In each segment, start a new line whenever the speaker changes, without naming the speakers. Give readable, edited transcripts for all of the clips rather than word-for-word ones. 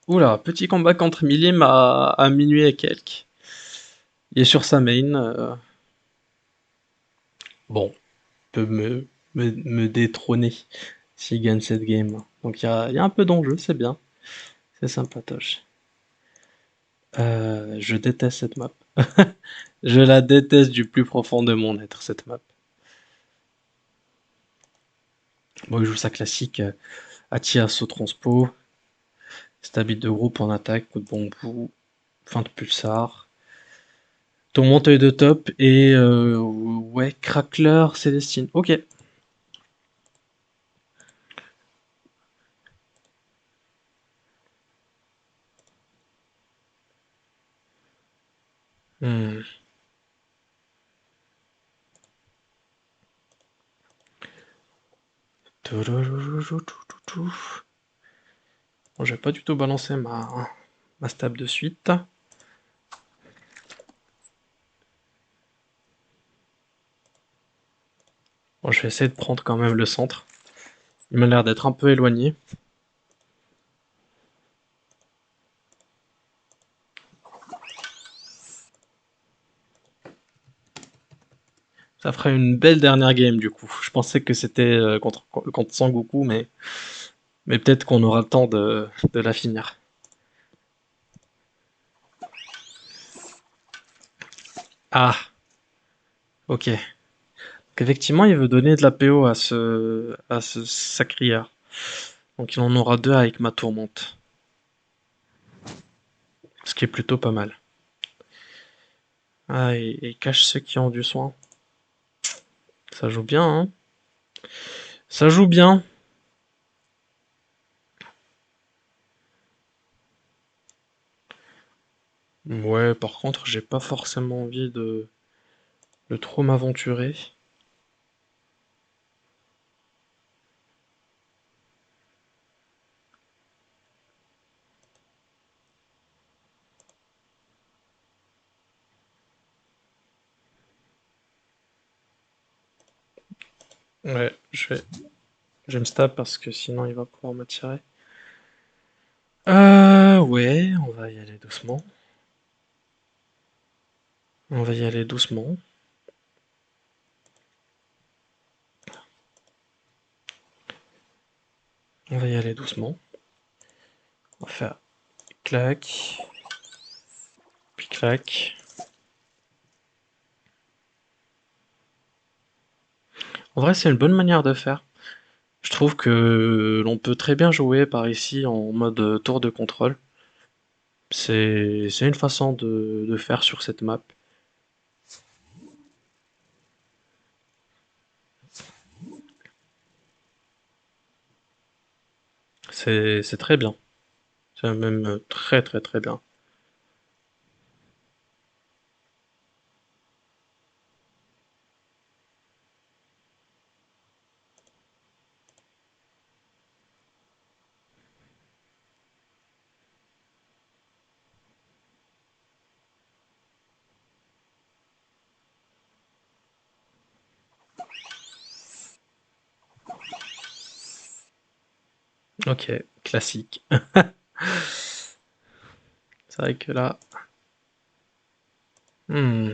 Oula, petit combat contre Milim à minuit et quelques. Il est sur sa main. Bon, peut me détrôner s'il gagne cette game. Donc il y a un peu d'enjeu, c'est bien. C'est sympatoche. Je déteste cette map. Je la déteste du plus profond de mon être, cette map. Bon, il joue sa classique. Atia saut transpo. Stabile de groupe en attaque. Coup de bambou. Fin de pulsar. Ton monteuil de top et ouais, Crackler, Célestine. Ok. Hmm. Bon, je vais pas du tout balancer ma stab de suite. Bon, je vais essayer de prendre quand même le centre. Il m'a l'air d'être un peu éloigné. Ça ferait une belle dernière game du coup. Je pensais que c'était contre Sangoku, mais peut-être qu'on aura le temps de la finir. Ah, ok. Donc effectivement, il veut donner de la PO à ce sacrière. Donc il en aura deux avec ma tourmente. Ce qui est plutôt pas mal. Ah, et cache ceux qui ont du soin. Ça joue bien, hein. Ça joue bien. Ouais, par contre, j'ai pas forcément envie de trop m'aventurer. Ouais, je vais me stab parce que sinon il va pouvoir me tirer. Ouais, on va y aller doucement. On va y aller doucement. On va y aller doucement. On va faire clac, puis clac. En vrai, c'est une bonne manière de faire. Je trouve que l'on peut très bien jouer par ici en mode tour de contrôle. C'est une façon de faire sur cette map. C'est très bien. C'est même très très très bien. Ok, classique. C'est vrai que là, hmm,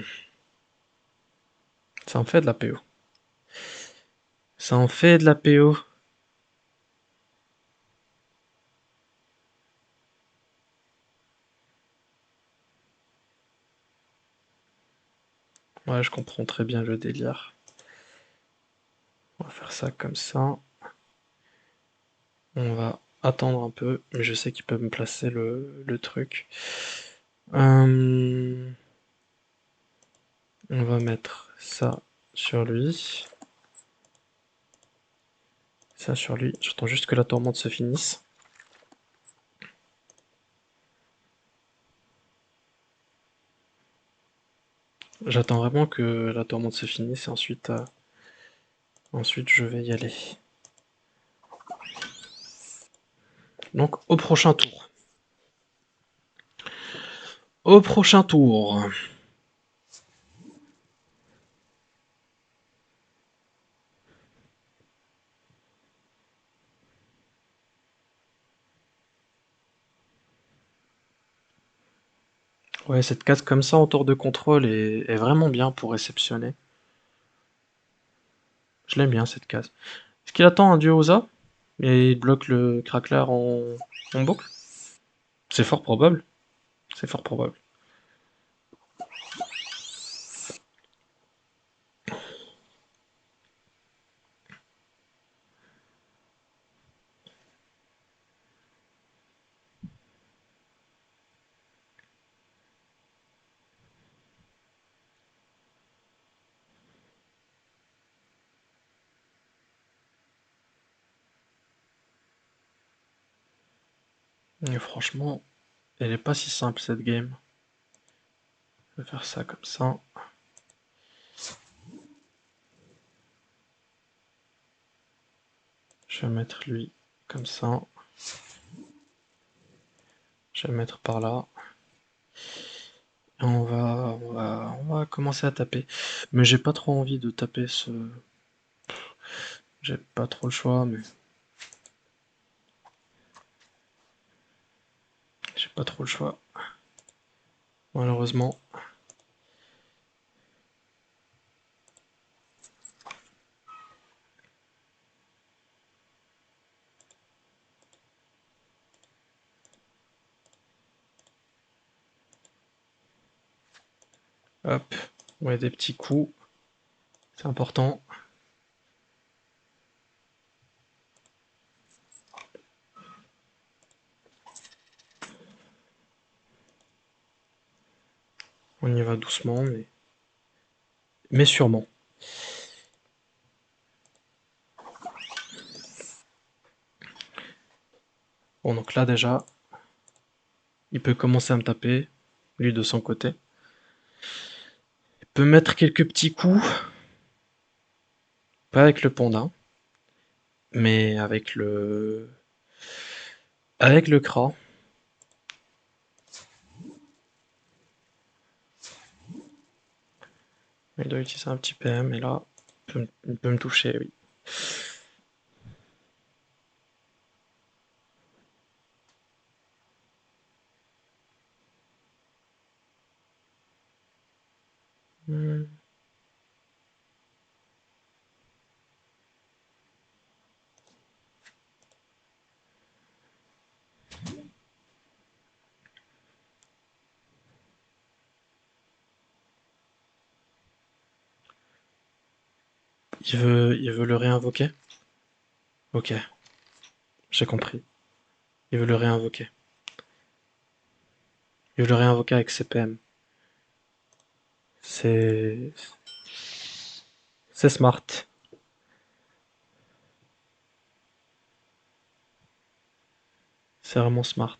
ça en fait de la PO. Ça en fait de la PO. Ouais, je comprends très bien le délire. On va faire ça comme ça. On va attendre un peu, mais je sais qu'ils peuvent me placer le truc. Euh, on va mettre ça sur lui. Ça sur lui. J'attends juste que la tourmente se finisse. J'attends vraiment que la tourmente se finisse et ensuite je vais y aller. Donc au prochain tour. Au prochain tour. Ouais, cette case comme ça en tour de contrôle est vraiment bien pour réceptionner. Je l'aime bien cette case. Est-ce qu'il attend un duo aux A et il bloque le crackler en boucle? C'est fort probable. C'est fort probable. Et franchement, elle est pas si simple cette game. Je vais faire ça comme ça. Je vais mettre lui comme ça. Je vais mettre par là. Et on va commencer à taper. Mais j'ai pas trop envie de taper ce. J'ai pas trop le choix, mais. J'ai pas trop le choix. Malheureusement. Hop. Ouais, des petits coups. C'est important. On y va doucement, mais sûrement. Bon, donc là déjà, il peut commencer à me taper, lui de son côté. Il peut mettre quelques petits coups, pas avec le panda, mais avec le Kra. Il doit utiliser un petit PM, et là, il peut me toucher, oui. Hmm. Il veut le réinvoquer? Ok, j'ai compris. Il veut le réinvoquer. Il veut le réinvoquer avec CPM. C'est... C'est smart. C'est vraiment smart.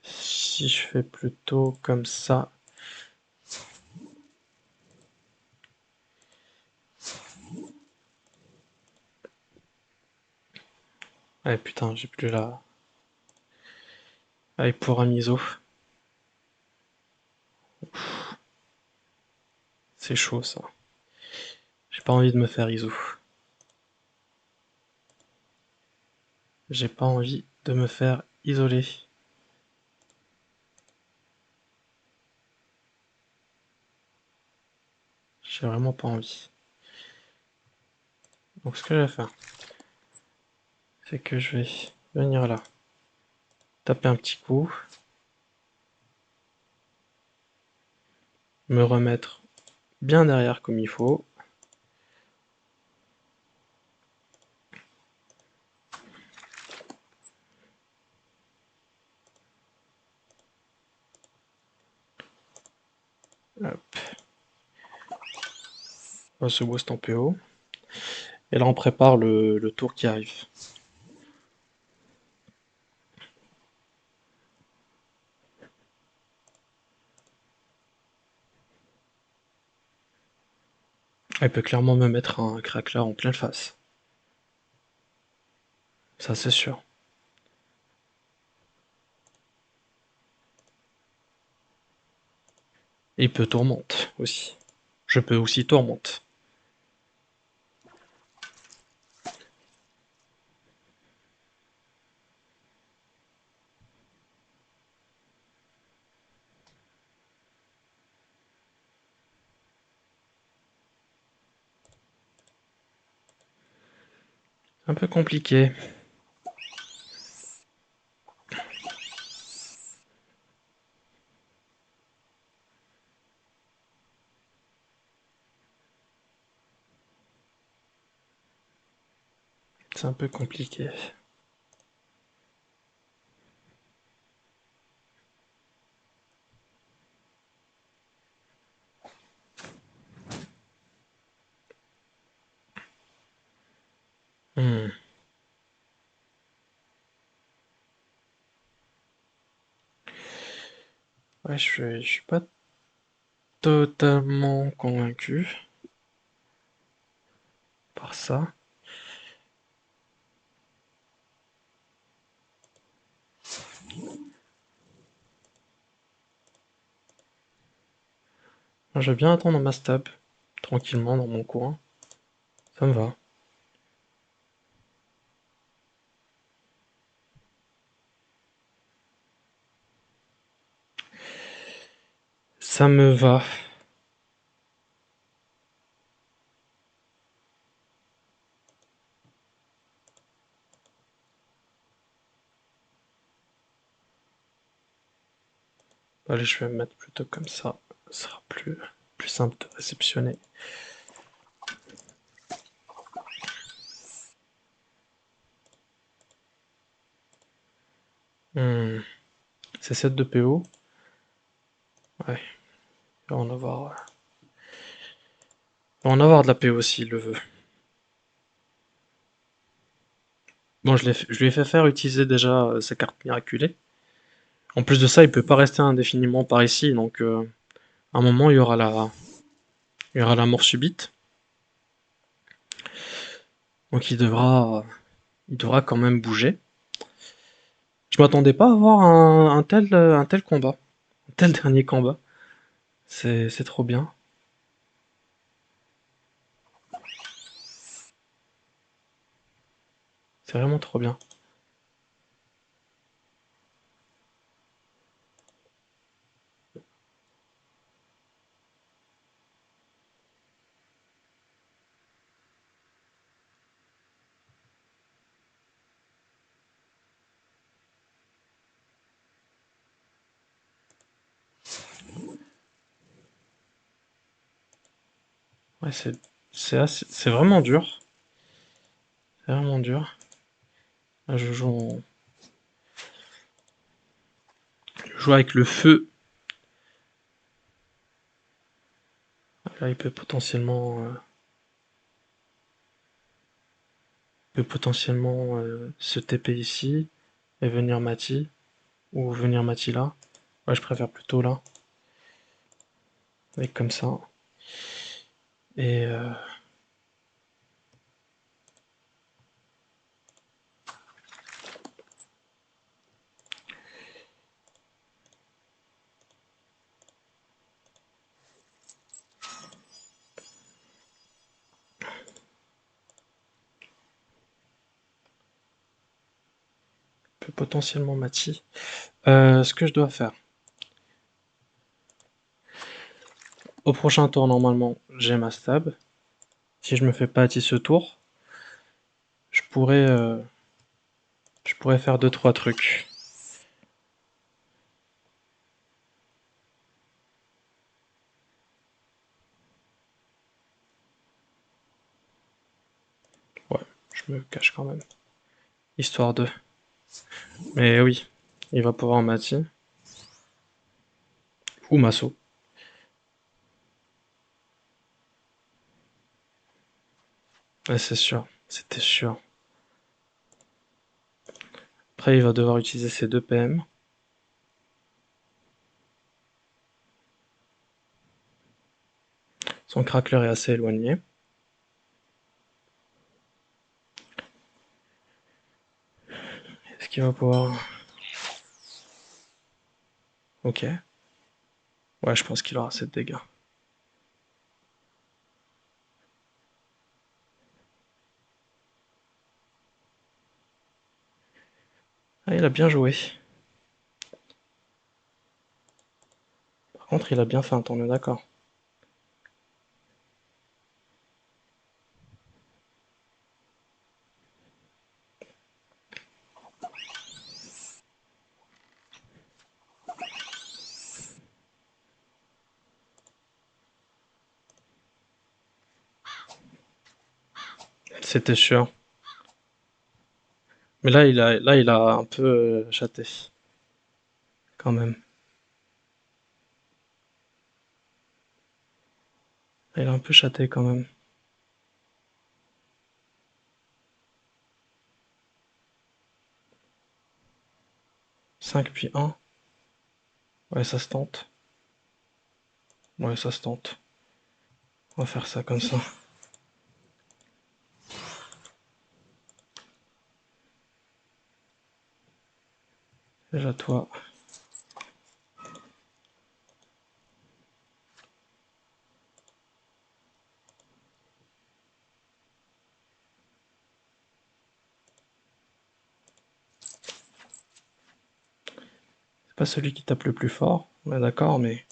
Si je fais plutôt comme ça... Ah putain, j'ai plus la... Avec pour un miso. C'est chaud ça. J'ai pas envie de me faire ISO. J'ai pas envie de me faire isoler. J'ai vraiment pas envie. Donc ce que je vais faire, c'est que je vais venir là, taper un petit coup, me remettre bien derrière comme il faut. Hop, on se boost en PO. Et là on prépare le tour qui arrive. Il peut clairement me mettre un crackler en pleine face. Ça c'est sûr. Et il peut tourmente aussi. Je peux aussi tourmente. Un peu compliqué. C'est un peu compliqué. Hmm. Ouais, je suis pas totalement convaincu par ça. Je vais bien attendre ma stab, tranquillement dans mon coin. Ça me va. Ça me va. Allez, je vais me mettre plutôt comme ça. Ce sera plus simple de réceptionner. Hmm. C'est 7 de PO. Ouais, il va en avoir. Il va en avoir de la PO s'il le veut. Bon, je lui ai fait faire utiliser déjà sa carte miraculée. En plus de ça, il peut pas rester indéfiniment par ici, donc à un moment il y aura la mort subite. Donc il devra quand même bouger. Je m'attendais pas à avoir un tel combat, un tel dernier combat. C'est trop bien. C'est vraiment trop bien. Ouais, c'est vraiment dur. C'est vraiment dur. Là, je joue avec le feu. Là, il peut potentiellement se TP ici et venir Mati ou venir Mati là. Ouais, je préfère plutôt là, avec comme ça. Et peut potentiellement Mati. Ce que je dois faire. Au prochain tour, normalement, j'ai ma stab. Si je me fais pas Mati ce tour, je pourrais, euh, je pourrais faire deux trois trucs. Ouais, je me cache quand même. Histoire de. Mais oui, il va pouvoir Mati. Ou Masso. Ouais, c'est sûr. C'était sûr. Après, il va devoir utiliser ses deux PM. Son crackler est assez éloigné. Est-ce qu'il va pouvoir... Ok. Ouais, je pense qu'il aura assez de dégâts. Ah, il a bien joué. Par contre, il a bien fait un tour, on est d'accord. C'était sûr. Mais là, il a un peu chaté, quand même. Il a un peu chaté, quand même. 5 puis un. Ouais, ça se tente. Ouais, ça se tente. On va faire ça comme ça. Déjà, toi. C'est pas celui qui tape le plus fort. On est d'accord, mais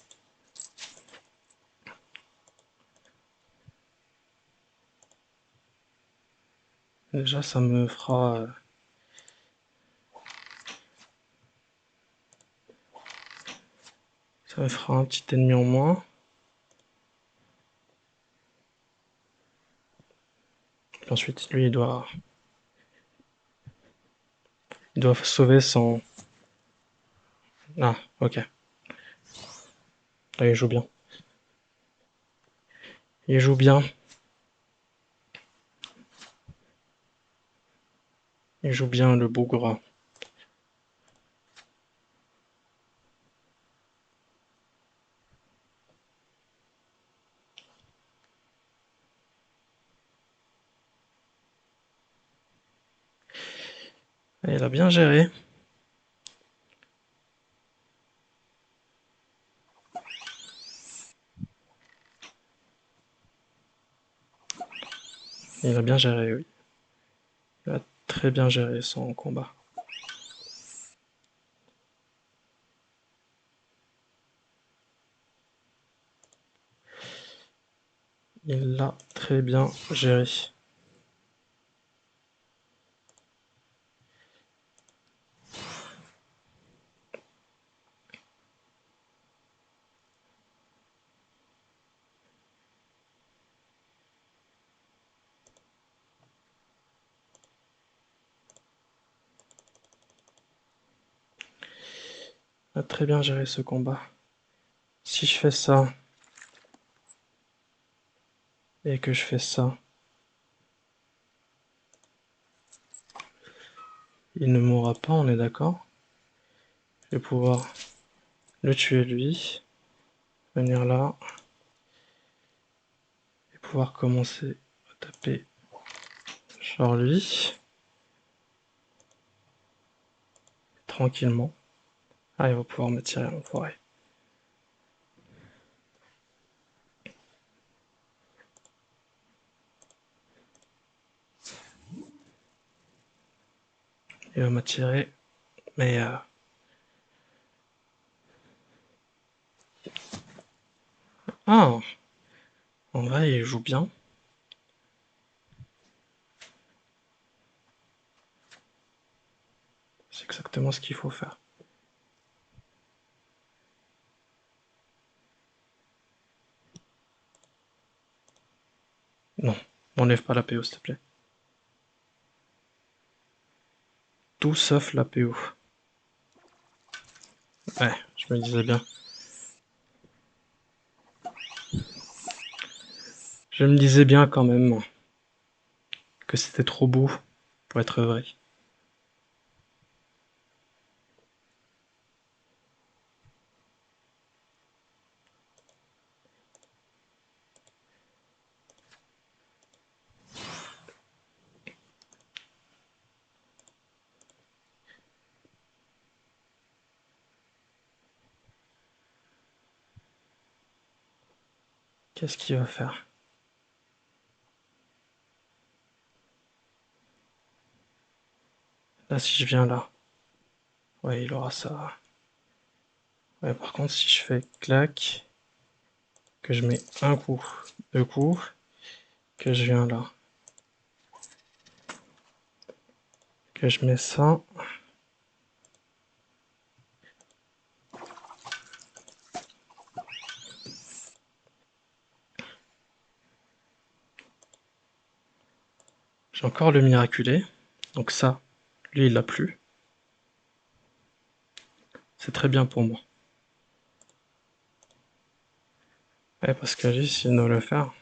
déjà, ça me fera un petit ennemi en moins. Puis ensuite, lui, il doit sauver son... Ah, ok. Ah, il joue bien. Il joue bien. Il joue bien, le bougre. Et il a bien géré. Il a bien géré, oui. Il a très bien géré son combat. Il l'a très bien géré. Il a très bien géré ce combat. Si je fais ça et que je fais ça, il ne mourra pas, on est d'accord? Je vais pouvoir le tuer lui, venir là, et pouvoir commencer à taper genre lui, tranquillement. Ah, il va pouvoir me tirer l'enfoiré. Il va m'attirer, mais ah, en vrai, il joue bien. C'est exactement ce qu'il faut faire. Non, n'enlève pas la PO, s'il te plaît. Tout sauf la PO. Ouais, je me disais bien. Je me disais bien quand même que c'était trop beau pour être vrai. Qu'est-ce qu'il va faire? Là, si je viens là, ouais, il aura ça. Ouais, par contre, si je fais clac, que je mets un coup, deux coups, que je viens là, que je mets ça, J'ai encore le miraculé. Donc ça, lui, il l'a plus. C'est très bien pour moi. Ouais, parce que lui, s'il doit le faire...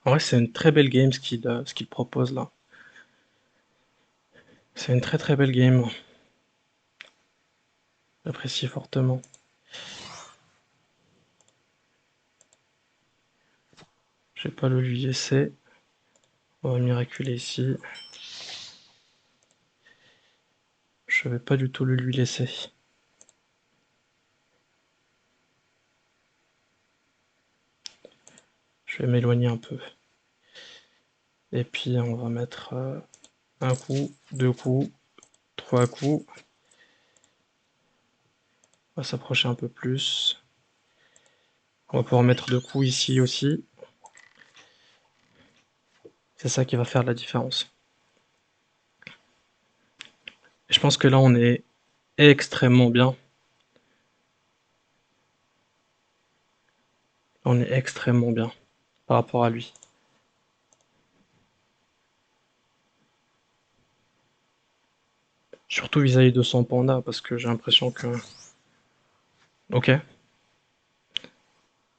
En vrai, c'est une très belle game ce qu'il propose là. C'est une très très belle game. J'apprécie fortement. Je vais pas le lui laisser. On va miraculer ici. Je vais pas du tout le lui laisser. Je vais m'éloigner un peu. Et puis on va mettre un coup, deux coups, trois coups. On va s'approcher un peu plus. On va pouvoir mettre deux coups ici aussi. C'est ça qui va faire la différence. Et je pense que là on est extrêmement bien. On est extrêmement bien par rapport à lui. Surtout vis-à-vis de son panda, parce que j'ai l'impression que... Ok,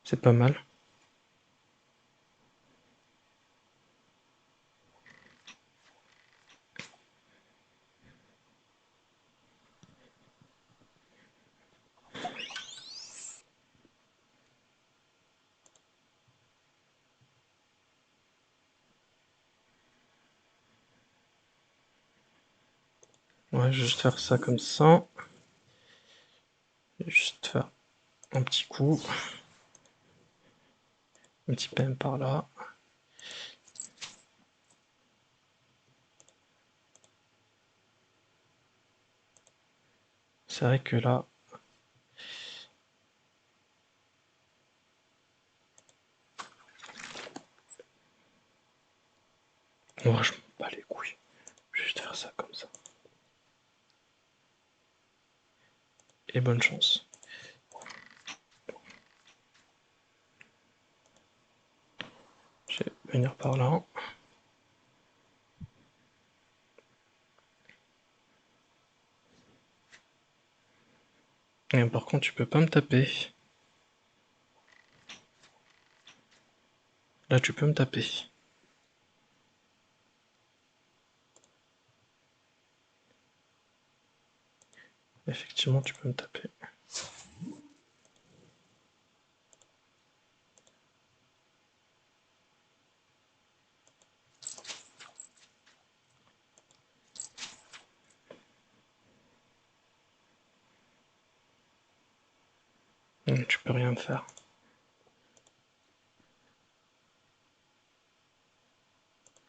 c'est pas mal. Ouais, je vais juste faire ça comme ça. Juste faire un petit coup. Un petit PM par là. C'est vrai que là... Moi, je m'en bats les couilles. Je vais juste faire ça comme ça. Et bonne chance. Je vais venir par là. Et par contre, tu peux pas me taper. Là, tu peux me taper. Effectivement, tu peux me taper. Tu peux rien me faire.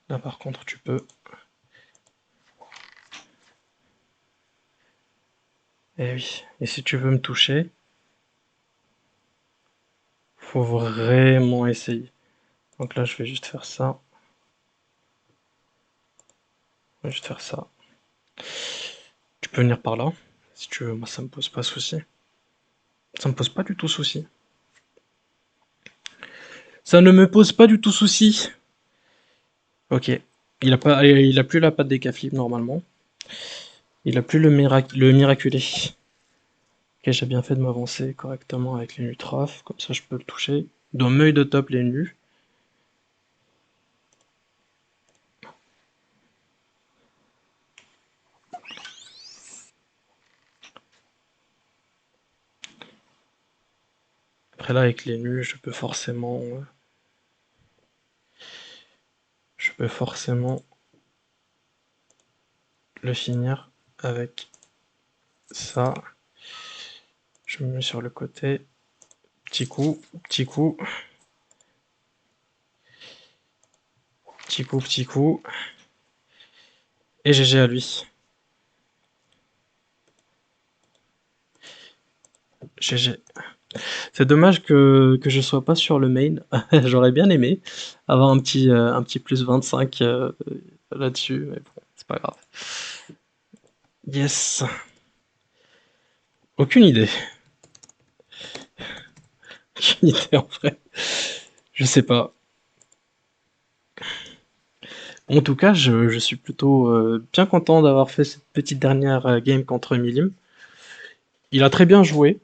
Là, par contre, tu peux. Et oui. Et si tu veux me toucher, faut vraiment essayer. Donc là, je vais juste faire ça. Je vais juste faire ça. Tu peux venir par là, si tu veux. Moi, ça me pose pas souci. Ça me pose pas du tout souci. Ça ne me pose pas du tout souci. Ok. Il a plus la patte des cafés normalement. Il a plus le miraculé. Ok, j'ai bien fait de m'avancer correctement avec les nutraf. Comme ça, je peux le toucher. Dans l'œil de top, les nus. Après là, avec les nus, je peux forcément le finir avec ça. Je me mets sur le côté. Petit coup, petit coup. Petit coup, petit coup. Et GG à lui. GG. C'est dommage que je sois pas sur le main. J'aurais bien aimé avoir un petit plus 25 là-dessus, mais bon, c'est pas grave. Yes. Aucune idée. Aucune idée en vrai. Je sais pas. En tout cas, je suis plutôt bien content d'avoir fait cette petite dernière game contre Milim. Il a très bien joué.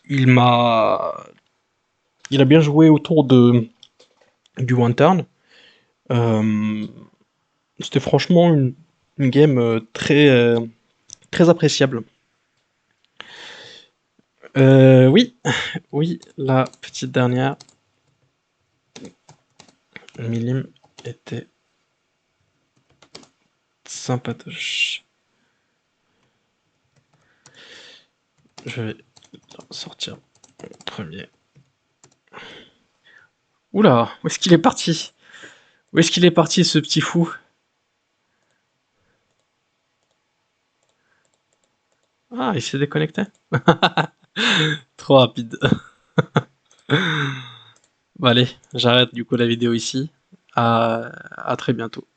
Il m'a, il a bien joué autour du one turn. Euh, C'était franchement une game très appréciable. Oui, oui, la petite dernière, Milim était sympatoche. Je vais sortir en premier. Oula, où est-ce qu'il est parti? Où est-ce qu'il est parti ce petit fou? Ah, il s'est déconnecté. Trop rapide. Bon allez, j'arrête du coup la vidéo ici. À très bientôt.